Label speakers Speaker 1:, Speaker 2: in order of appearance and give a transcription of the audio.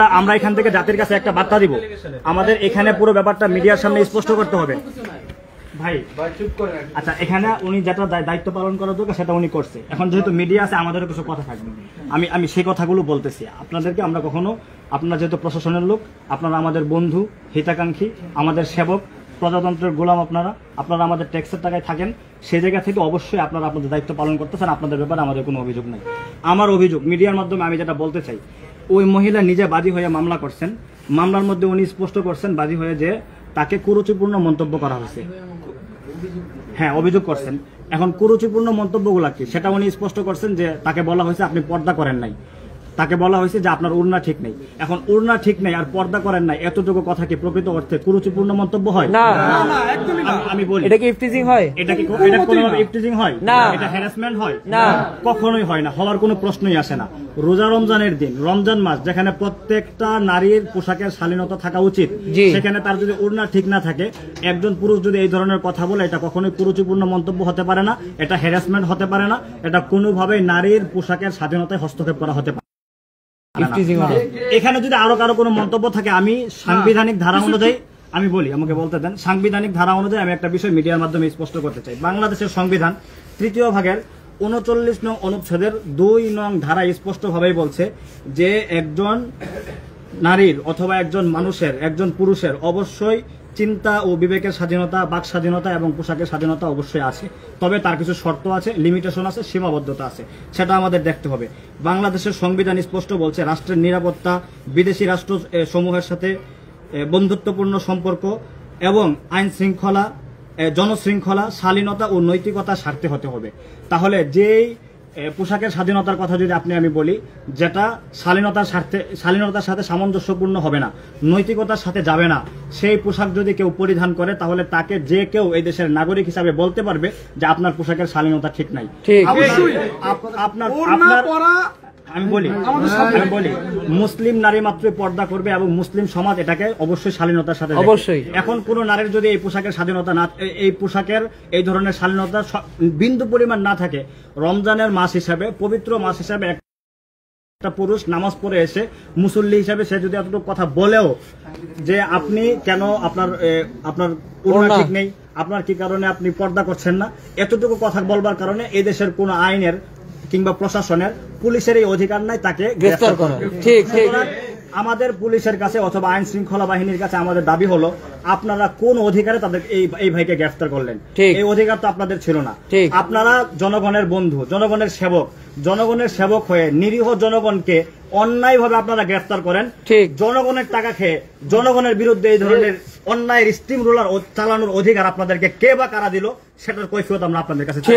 Speaker 1: আমরা এখান থেকে জাতির কাছে একটা বার্তা দিব, আমাদের এখানে পুরো ব্যাপারটা মিডিয়ার সামনে স্পষ্ট করতে হবে। ভাই আচ্ছা, এখানে উনি যেটা দায়িত্ব পালন করার দরকার সেটা উনি করছে। এখন যেহেতু মিডিয়া আছে, আমাদেরও কিছু কথা থাকবে, আমি সেই কথাগুলো বলতেছি আপনাদেরকে। আমরা কখনো, আপনারা যেহেতু প্রশাসনের লোক, আপনারা আমাদের বন্ধু, হিতাকাঙ্ক্ষী, আমাদের সেবক, প্রজাতন্ত্রের গোলাম, আপনারা আমাদের ট্যাক্সের টাকায় থাকেন, সেই জায়গা থেকে অবশ্যই আপনারা আপনাদের দায়িত্ব পালন করতেছেন। আপনাদের ব্যাপারে আমাদের কোনো অভিযোগ নেই। আমার অভিযোগ মিডিয়ার মাধ্যমে আমি যেটা বলতে চাই, ওই মহিলা নিজে বাদী হয়ে মামলা করছেন, মামলার মধ্যে উনি স্পষ্ট করছেন বাদী হয়ে যে তাকে কুরুচিপূর্ণ মন্তব্য করা হয়েছে। হ্যাঁ, অভিযোগ করছেন। এখন কুরুচিপূর্ণ মন্তব্যগুলা কি সেটা উনি স্পষ্ট করছেন যে তাকে বলা হয়েছে আপনি পর্দা করেন নাই, তাকে বলা হয়েছে যে আপনার ওড়না ঠিক নেই। এখন ওড়না ঠিক নেই আর পর্দা করেন নাই, এতটুকু কথা কি প্রকৃত অর্থে কুরুচিপূর্ণ মন্তব্য হয়?
Speaker 2: না,
Speaker 1: আমি বলি,
Speaker 2: এটা কি ইফটিজিং হয়?
Speaker 1: এটা কি কোনো ইফটিজিং হয়?
Speaker 2: না।
Speaker 1: এটা হ্যারাসমেন্ট হয়?
Speaker 2: না,
Speaker 1: কখনোই হয় না, হওয়ার কোনো প্রশ্নই আসে না। রোজা রমজানের দিন, রমজান মাস, যেখানে প্রত্যেকটা নারীর পোশাকের শালীনতা থাকা উচিত, সেখানে তার যদি ওড়না ঠিক না থাকে, একজন পুরুষ যদি এই ধরনের কথা বলে, এটা কখনোই কুরুচিপূর্ণ মন্তব্য হতে পারে না, এটা হ্যারাসমেন্ট হতে পারে না, এটা কোনোভাবেই নারীর পোশাকের স্বাধীনতায় হস্তক্ষেপ করা হতে পারে। এখানে যদি আরো কারো কোনো মন্তব্য থাকে, আমি সাংবিধানিক ধারা অনুযায়ী আমি বলি, আমাকে বলতে দেন। সাংবিধানিক ধারা অনুযায়ী আমি একটা বিষয় মিডিয়ার মাধ্যমে স্পষ্ট করতে চাই। বাংলাদেশের সংবিধান ৩য় ভাগের ৩৯ নং অনুচ্ছেদের ২ নং ধারা স্পষ্টভাবেই বলছে যে একজন নারীর অথবা একজন মানুষের, একজন পুরুষের অবশ্যই চিন্তা ও বিবেকের স্বাধীনতা, বাক স্বাধীনতা এবং পোশাকের স্বাধীনতা অবশ্যই আছে। তবে তার কিছু শর্ত আছে, লিমিটেশন আছে, সীমাবদ্ধতা আছে, সেটা আমাদের দেখতে হবে। বাংলাদেশের সংবিধান স্পষ্ট বলছে রাষ্ট্রের নিরাপত্তা, বিদেশি রাষ্ট্র সমূহের সাথে বন্ধুত্বপূর্ণ সম্পর্ক এবং আইন শৃঙ্খলা, জনশৃঙ্খলা, শালীনতা ও নৈতিকতার স্বার্থে হতে হবে। তাহলে যেই পোশাকের স্বাধীনতার কথা যদি আমি বলি, যেটা শালীনতার সাথে সামঞ্জস্যপূর্ণ হবে না, নৈতিকতার সাথে যাবে না, সেই পোশাক যদি কেউ পরিধান করে, তাহলে তাকে যে কেউ এই দেশের নাগরিক হিসাবে বলতে পারবে যে আপনার পোশাকের শালীনতা ঠিক নাই। আমি বলি মুসলিম নারী মাত্রই পর্দা করবে এবং মুসলিম সমাজ এটাকে অবশ্যই শালীনতার সাথে অবশ্যই। এখন কোন নারীর যদি এই পোশাকের স্বাধীনতা না, এই পোশাকের এই ধরনের শালীনতা বিন্দু পরিমাণ না থাকে, রমজানের মাস হিসাবে, পবিত্র মাস হিসাবে একটা পুরুষ নামাজ পড়ে এসে মুসল্লি হিসাবে সে যদি এতটুকু কথা বলেও যে আপনি কেন আপনার ওড়না ঠিক নেই, আপনার কি কারণে আপনি পর্দা করছেন না, এতটুকু কথা বলবার কারণে এই দেশের কোন আইনের কিংবা প্রশাসনের, পুলিশের এই অধিকার নাই তাকে গ্রেফতার করা। ঠিক। আমাদের পুলিশের কাছে অথবা আইন শৃঙ্খলা বাহিনীর কাছে আমাদের দাবি হলো, আপনারা কোন অধিকারে তাদের এই ভাইকে গ্রেফতার করলেন? এই অধিকার তো আপনাদের ছিল না। আপনারা জনগণের বন্ধু, জনগণের সেবক হয়ে নিরীহ জনগণকে অন্যায়ভাবে আপনারা গ্রেফতার করেন। জনগণের টাকা খেয়ে জনগণের বিরুদ্ধে এই ধরনের অন্যায়ের স্টিম রোলার চালানোর অধিকার আপনাদেরকে কে বা কারা দিল, সেটার কৈফিয়ত আমরা আপনাদের কাছে চাই।